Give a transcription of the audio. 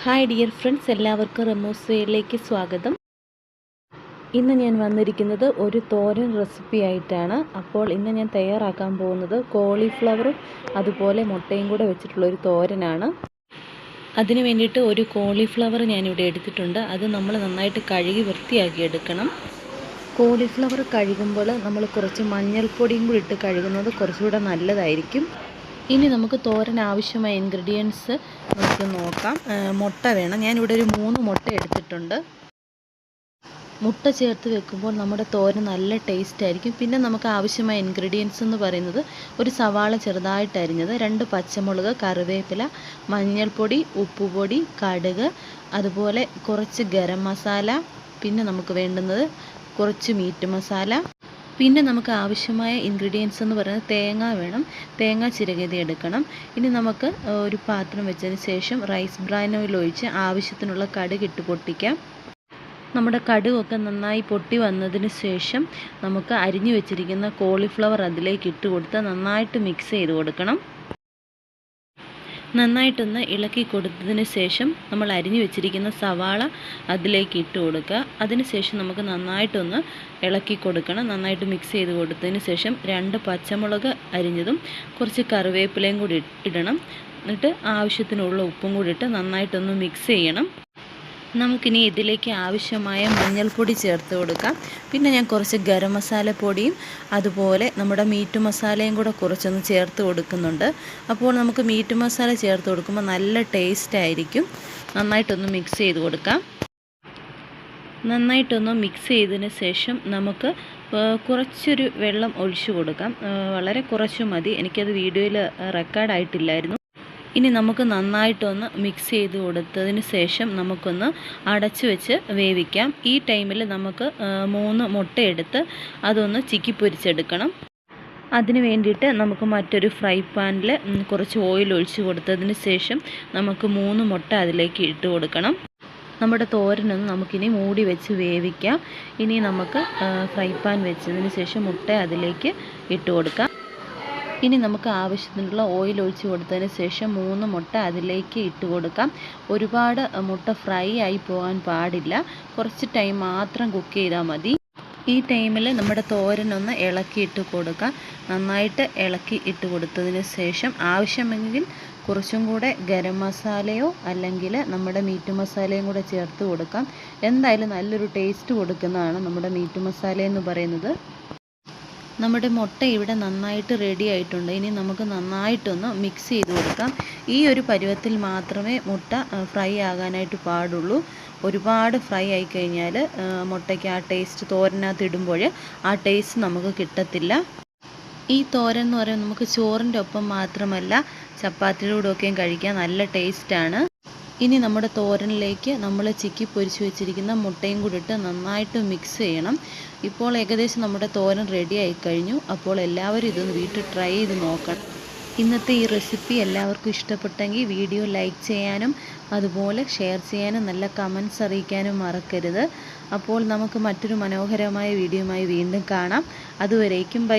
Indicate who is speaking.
Speaker 1: Hi dear friends, എല്ലാവർക്കും റമോസ് വേയിലേക്ക് സ്വാഗതം. ഇന്ന് ഞാൻ വന്നിരിക്കുന്നത് ഒരു തോരൻ റെസിപ്പി ആയിട്ടാണ്. അപ്പോൾ ഇന്ന് ഞാൻ തയ്യാറാക്കാൻ പോകുന്നത് കോളിഫ്ലവറും അതുപോലെ മുട്ടയും കൂടെ വെച്ചിട്ടുള്ളൊരു തോരനാണ്. അതിന് വേണ്ടിയിട്ട് ഒരു കോളിഫ്ലവർ ഞാനിവിടെ എടുത്തിട്ടുണ്ട്. അത് നമ്മൾ നന്നായിട്ട് കഴുകി വൃത്തിയാക്കി എടുക്കണം. കോളിഫ്ലവർ കഴുകുമ്പോൾ നമ്മൾ കുറച്ച് മഞ്ഞൾപ്പൊടിയും കൂടി ഇട്ട് കഴുകുന്നത് കുറച്ചുകൂടെ നല്ലതായിരിക്കും. ഇനി നമുക്ക് തോരൻ ആവശ്യമായ ഇൻഗ്രീഡിയൻസ് നമുക്ക് നോക്കാം. മുട്ട വേണം. ഞാനിവിടെ ഒരു 3 മുട്ട എടുത്തിട്ടുണ്ട്. മുട്ട ചേർത്ത് വെക്കുമ്പോൾ നമ്മുടെ തോരൻ നല്ല ടേസ്റ്റ് ആയിരിക്കും. പിന്നെ നമുക്ക് ആവശ്യമായ ഇൻഗ്രീഡിയൻസ് എന്ന് പറയുന്നത് ഒരു സവാള ചെറുതായിട്ട് അരിഞ്ഞത്, 2 പച്ചമുളക്, കറിവേപ്പില, മഞ്ഞൾപ്പൊടി, ഉപ്പുപൊടി, കടുക്, അതുപോലെ കുറച്ച് ഗരം മസാല, പിന്നെ നമുക്ക് വേണ്ടുന്നത് കുറച്ച് മീറ്റ് മസാല. പിന്നെ നമുക്ക് ആവശ്യമായ ഇൻഗ്രീഡിയൻസ് എന്ന് പറയുന്നത് തേങ്ങ വേണം. തേങ്ങ ചിരകിയത് എടുക്കണം. ഇനി നമുക്ക് ഒരു പാത്രം വെച്ചതിന് ശേഷം റൈസ് ബ്രാൻ ഓയിൽ ഒഴിച്ച് ആവശ്യത്തിനുള്ള കടുക് ഇട്ട് പൊട്ടിക്കാം. നമ്മുടെ കടുകൊക്കെ നന്നായി പൊട്ടി വന്നതിന് ശേഷം നമുക്ക് അരിഞ്ഞു വെച്ചിരിക്കുന്ന കോളിഫ്ലവർ അതിലേക്ക് ഇട്ട് കൊടുത്ത് നന്നായിട്ട് മിക്സ് ചെയ്ത് കൊടുക്കണം. നന്നായിട്ടൊന്ന് ഇളക്കി കൊടുത്തതിന് ശേഷം നമ്മൾ അരിഞ്ഞു വെച്ചിരിക്കുന്ന സവാള അതിലേക്ക് ഇട്ട് കൊടുക്കുക. അതിന് ശേഷം നമുക്ക് നന്നായിട്ടൊന്ന് ഇളക്കി കൊടുക്കണം. നന്നായിട്ട് മിക്സ് ചെയ്ത് കൊടുത്തതിന് ശേഷം 2 പച്ചമുളക് അരിഞ്ഞതും കുറച്ച് കറിവേപ്പിലയും കൂടി ഇടണം. എന്നിട്ട് ആവശ്യത്തിനുള്ള ഉപ്പും കൂടി ഇട്ട് നന്നായിട്ടൊന്ന് മിക്സ് ചെയ്യണം. നമുക്കിനി ഇതിലേക്ക് ആവശ്യമായ മഞ്ഞൾപ്പൊടി ചേർത്ത് കൊടുക്കാം. പിന്നെ ഞാൻ കുറച്ച് ഗരം മസാല പൊടിയും അതുപോലെ നമ്മുടെ മീറ്റ് മസാലയും കൂടെ കുറച്ചൊന്ന് ചേർത്ത് കൊടുക്കുന്നുണ്ട്. അപ്പോൾ നമുക്ക് മീറ്റ് മസാല ചേർത്ത് കൊടുക്കുമ്പോൾ നല്ല ടേസ്റ്റ് ആയിരിക്കും. നന്നായിട്ടൊന്ന് മിക്സ് ചെയ്ത് കൊടുക്കാം. നന്നായിട്ടൊന്ന് മിക്സ് ചെയ്തതിന് ശേഷം നമുക്ക് കുറച്ചൊരു വെള്ളം ഒഴിച്ചു കൊടുക്കാം. വളരെ കുറച്ച് മതി. എനിക്കത് വീഡിയോയിൽ റെക്കോർഡായിട്ടില്ലായിരുന്നു. ഇനി നമുക്ക് നന്നായിട്ടൊന്ന് മിക്സ് ചെയ്ത് കൊടുത്തതിന് ശേഷം നമുക്കൊന്ന് അടച്ചു വെച്ച് വേവിക്കാം. ഈ ടൈമിൽ നമുക്ക് 3 മുട്ടയെടുത്ത് അതൊന്ന് ചിക്കി പൊരിച്ചെടുക്കണം. അതിന് വേണ്ടിയിട്ട് നമുക്ക് മറ്റൊരു ഫ്രൈ പാനിൽ കുറച്ച് ഓയിൽ ഒഴിച്ച് കൊടുത്തതിന് ശേഷം നമുക്ക് 3 മുട്ട അതിലേക്ക് ഇട്ട് കൊടുക്കണം. നമ്മുടെ തോരനൊന്ന് നമുക്കിനി മൂടി വെച്ച് വേവിക്കാം. ഇനി നമുക്ക് ഫ്രൈ പാൻ വെച്ചതിന് ശേഷം മുട്ട അതിലേക്ക് ഇട്ട് കൊടുക്കാം. ഇനി നമുക്ക് ആവശ്യത്തിനുള്ള ഓയിൽ ഒഴിച്ച് കൊടുത്തതിന് ശേഷം 3 മുട്ട അതിലേക്ക് ഇട്ട് കൊടുക്കാം. ഒരുപാട് മുട്ട ഫ്രൈ ആയി പോകാൻ പാടില്ല. കുറച്ച് ടൈം മാത്രം കുക്ക് ചെയ്താൽ മതി. ഈ ടൈമിൽ നമ്മുടെ തോരനൊന്ന് ഇളക്കിയിട്ട് കൊടുക്കാം. നന്നായിട്ട് ഇളക്കി ഇട്ട് കൊടുത്തതിന് ശേഷം ആവശ്യമെങ്കിൽ കുറച്ചും കൂടെ ഗരം മസാലയോ അല്ലെങ്കിൽ നമ്മുടെ മീറ്റ് മസാലയും കൂടെ ചേർത്ത് കൊടുക്കാം. എന്തായാലും നല്ലൊരു ടേസ്റ്റ് കൊടുക്കുന്നതാണ് നമ്മുടെ മീറ്റ് മസാല എന്ന് പറയുന്നത്. നമ്മുടെ മുട്ട ഇവിടെ നന്നായിട്ട് റെഡി ആയിട്ടുണ്ട്. ഇനി നമുക്ക് നന്നായിട്ടൊന്ന് മിക്സ് ചെയ്ത് കൊടുക്കാം. ഈ ഒരു പരുവത്തിൽ മാത്രമേ മുട്ട ഫ്രൈ ആകാനായിട്ട് പാടുള്ളൂ. ഒരുപാട് ഫ്രൈ ആയിക്കഴിഞ്ഞാൽ മുട്ടയ്ക്ക് ആ ടേസ്റ്റ് തോരനകത്ത് ഇടുമ്പോൾ ആ ടേസ്റ്റ് നമുക്ക് കിട്ടത്തില്ല. ഈ തോരൻ എന്ന് പറയുന്നത് നമുക്ക് ചോറിൻ്റെ ഒപ്പം മാത്രമല്ല ചപ്പാത്തിയുടെ ഒക്കെയും കഴിക്കാൻ നല്ല ടേസ്റ്റാണ്. ഇനി നമ്മുടെ തോരനിലേക്ക് നമ്മൾ ചിക്കി പൊരിച്ച് വെച്ചിരിക്കുന്ന മുട്ടയും കൂടി ഇട്ട് നന്നായിട്ട് മിക്സ് ചെയ്യണം. ഇപ്പോൾ ഏകദേശം നമ്മുടെ തോരൻ റെഡി ആയിക്കഴിഞ്ഞു. അപ്പോൾ എല്ലാവരും ഇതൊന്ന് വീട്ടിൽ ട്രൈ ചെയ്ത് നോക്കണം. ഇന്നത്തെ ഈ റെസിപ്പി എല്ലാവർക്കും ഇഷ്ടപ്പെട്ടെങ്കിൽ വീഡിയോ ലൈക്ക് ചെയ്യാനും അതുപോലെ ഷെയർ ചെയ്യാനും നല്ല കമൻറ്റ്സ് അറിയിക്കാനും മറക്കരുത്. അപ്പോൾ നമുക്ക് മറ്റൊരു മനോഹരമായ വീഡിയോയുമായി വീണ്ടും കാണാം. അതുവരേക്കും ബൈ.